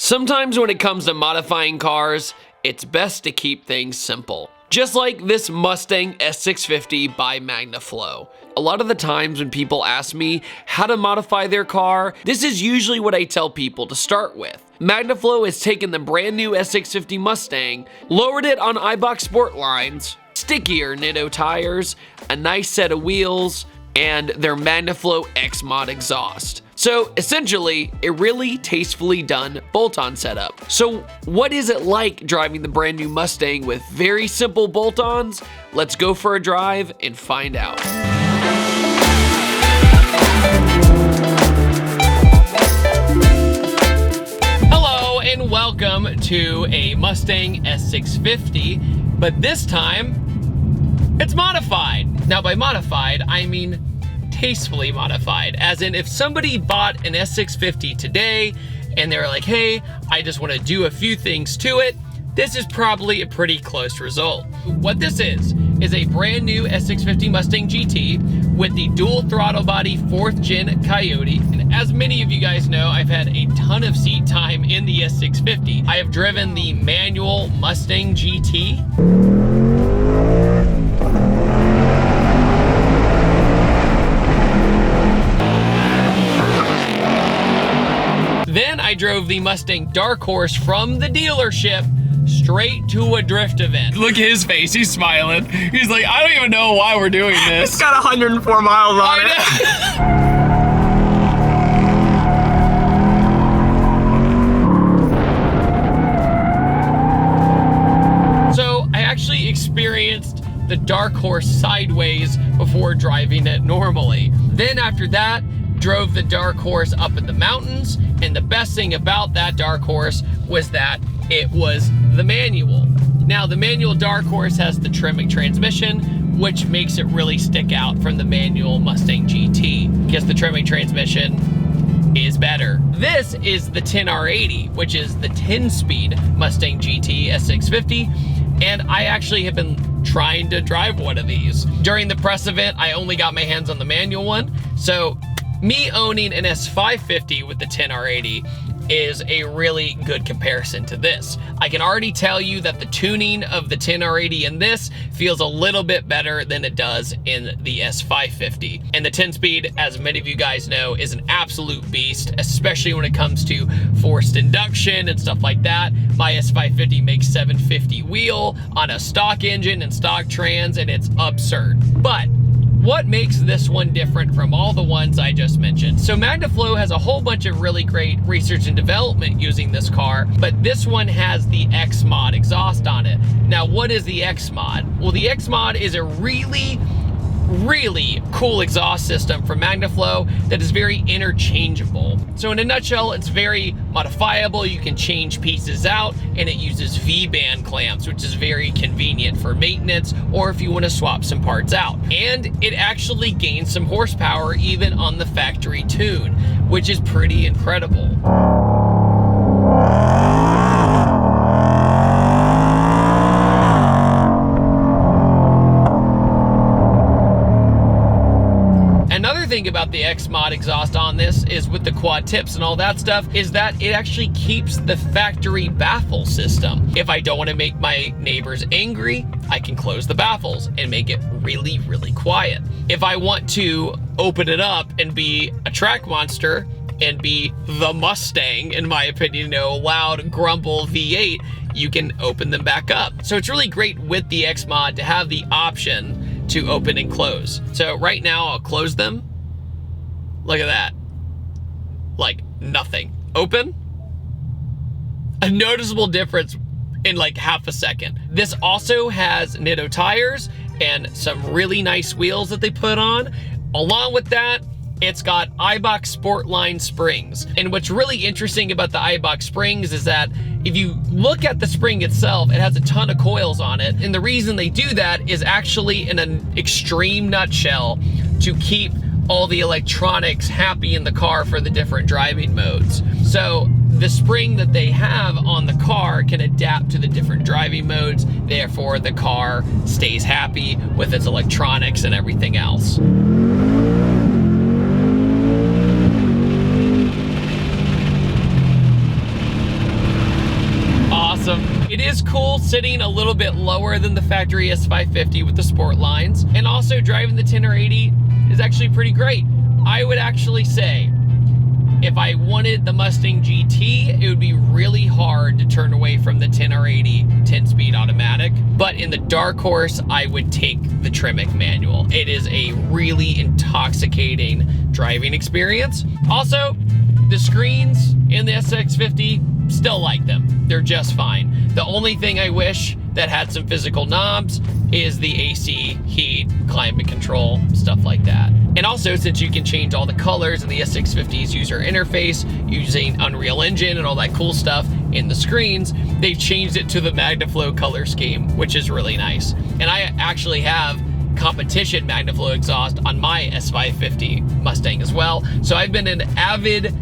Sometimes when it comes to modifying cars, it's best to keep things simple. Just like this Mustang S650 by Magnaflow. A lot of the times when people ask me how to modify their car, this is usually what I tell people to start with. Magnaflow has taken the brand new S650 Mustang, lowered it on Eibach Sportlines, stickier Nitto tires, a nice set of wheels, and their Magnaflow X Mod exhaust. So essentially, a really tastefully done bolt-on setup. So what is it like driving the brand new Mustang with very simple bolt-ons? Let's go for a drive and find out. Hello and welcome to a Mustang S650, but this time it's modified. Now by modified, I mean tastefully modified, as in if somebody bought an S650 today and they're like, hey, I just want to do a few things to it, this is probably a pretty close result. What this is a brand new S650 Mustang GT with the dual throttle body 4th gen Coyote. And as many of you guys know, I've had a ton of seat time in the S650. I have driven the manual Mustang GT. Then I drove the Mustang Dark Horse from the dealership straight to a drift event. Look at his face, he's smiling. He's like, I don't even know why we're doing this. It's got 104 miles on it. So I actually experienced the Dark Horse sideways before driving it normally. Then after that, drove the Dark Horse up in the mountains, and the best thing about that Dark Horse was that it was the manual. Now the manual Dark Horse has the trimming transmission, which makes it really stick out from the manual Mustang GT, because the trimming transmission is better. This is the 10R80, which is the 10-speed Mustang GT S650, and I actually have been trying to drive one of these. During the press event, I only got my hands on the manual one, so me owning an S550 with the 10R80 is a really good comparison to this. I can already tell you that the tuning of the 10R80 in this feels a little bit better than it does in the S550. And the 10-speed, as many of you guys know, is an absolute beast, especially when it comes to forced induction and stuff like that. My S550 makes 750 wheel on a stock engine and stock trans, and it's absurd. But what makes this one different from all the ones I just mentioned? So Magnaflow has a whole bunch of really great research and development using this car, but this one has the X Mod exhaust on it. Now, what is the X Mod? Well, the X Mod is a really cool exhaust system from Magnaflow that is very interchangeable. So in a nutshell, it's very modifiable. You can change pieces out, and it uses V-band clamps, which is very convenient for maintenance or if you want to swap some parts out. And it actually gains some horsepower even on the factory tune, which is pretty incredible. Thing about the X Mod exhaust on this is with the quad tips and all that stuff is that it actually keeps the factory baffle system. If I don't want to make my neighbors angry, I can close the baffles and make it really quiet. If I want to open it up and be a track monster and be the Mustang, in my opinion, you know, loud grumble V8, you can open them back up. So it's really great with the X Mod to have the option to open and close. So right now I'll close them. Look at that. Like nothing. Open. A noticeable difference in like half a second. This also has Nitto tires and some really nice wheels that they put on. Along with that, it's got Eibach Sportline springs. And what's really interesting about the Eibach springs is that if you look at the spring itself, it has a ton of coils on it. And the reason they do that is actually in an extreme nutshell to keep all the electronics happy in the car for the different driving modes. So the spring that they have on the car can adapt to the different driving modes, therefore the car stays happy with its electronics and everything else. It is cool sitting a little bit lower than the factory S550 with the sport lines, and also driving the 10 or 80 is actually pretty great. I would actually say, if I wanted the Mustang GT, it would be really hard to turn away from the 10 or 80 10-speed automatic. But in the dark horse, I would take the Tremec manual. It is a really intoxicating driving experience. Also, the screens in the S650, still like them. They're just fine. The only thing I wish that had some physical knobs is the AC, heat, climate control, stuff like that. And also, since you can change all the colors in the S650's user interface using Unreal Engine and all that cool stuff in the screens, they've changed it to the Magnaflow color scheme, which is really nice. And I actually have competition Magnaflow exhaust on my S550 Mustang as well. So I've been an avid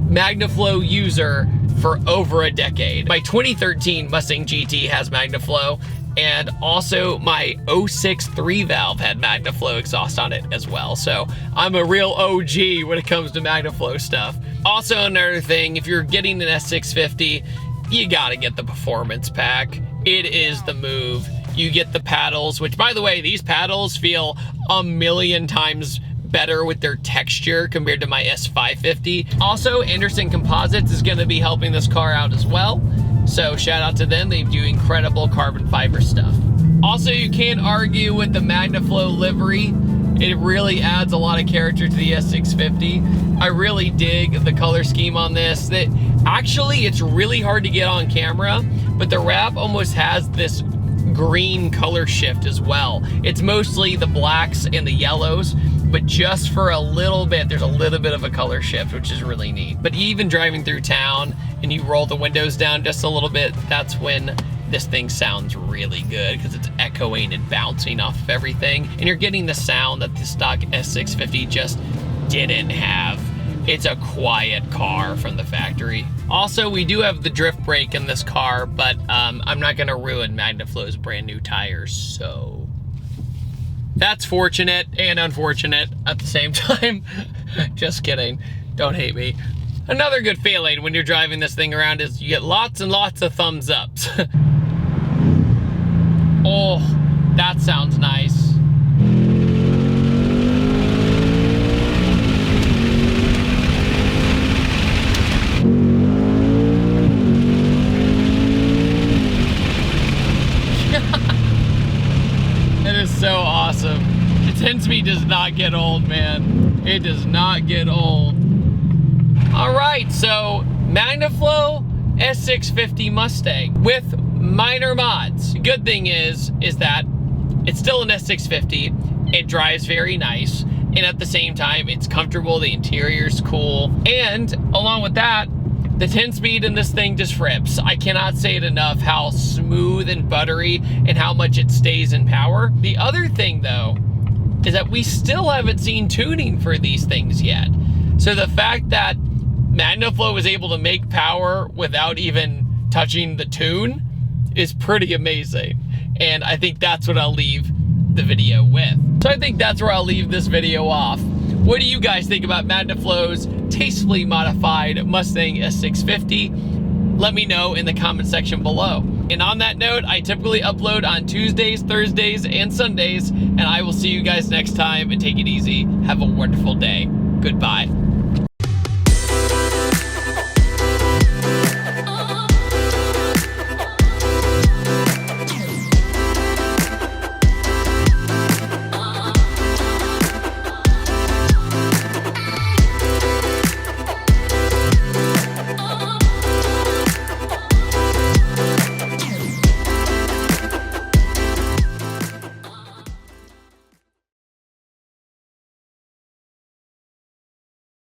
Magnaflow user for over a decade. My 2013 Mustang GT has Magnaflow, and also my 06 3-valve had Magnaflow exhaust on it as well. So I'm a real OG when it comes to Magnaflow stuff. Also, another thing, if you're getting an S650, you gotta get the performance pack. It is the move. You get the paddles, which, by the way, these paddles feel a million times better with their texture compared to my S550. Also, Anderson Composites is gonna be helping this car out as well. So shout out to them, they do incredible carbon fiber stuff. Also, you can't argue with the Magnaflow livery. It really adds a lot of character to the S650. I really dig the color scheme on this. Actually, it's really hard to get on camera, but the wrap almost has this green color shift as well. It's mostly the blacks and the yellows, but just for a little bit, there's a little bit of a color shift, which is really neat. But even driving through town and you roll the windows down just a little bit, that's when this thing sounds really good, because it's echoing and bouncing off of everything. And you're getting the sound that the stock S650 just didn't have. It's a quiet car from the factory. Also, we do have the drift brake in this car, but I'm not gonna ruin Magnaflow's brand new tires, so that's fortunate and unfortunate at the same time. Just kidding, don't hate me. Another good feeling when you're driving this thing around is you get lots and lots of thumbs ups. Oh, that sounds nice. It is so awesome. The 10-speed does not get old, man. It does not get old. All right, so Magnaflow S650 Mustang with minor mods. The good thing is that it's still an S650. It drives very nice, and at the same time, it's comfortable. The interior's cool, and along with that, the 10-speed in this thing just rips. I cannot say it enough how smooth and buttery and how much it stays in power. The other thing, though, is that we still haven't seen tuning for these things yet. So the fact that Magnaflow was able to make power without even touching the tune is pretty amazing. And I think that's what I'll leave the video with. So I think that's where I'll leave this video off. What do you guys think about Magnaflow's tastefully modified Mustang S650? Let me know in the comment section below. And on that note, I typically upload on Tuesdays, Thursdays, and Sundays, and I will see you guys next time, and take it easy. Have a wonderful day. Goodbye.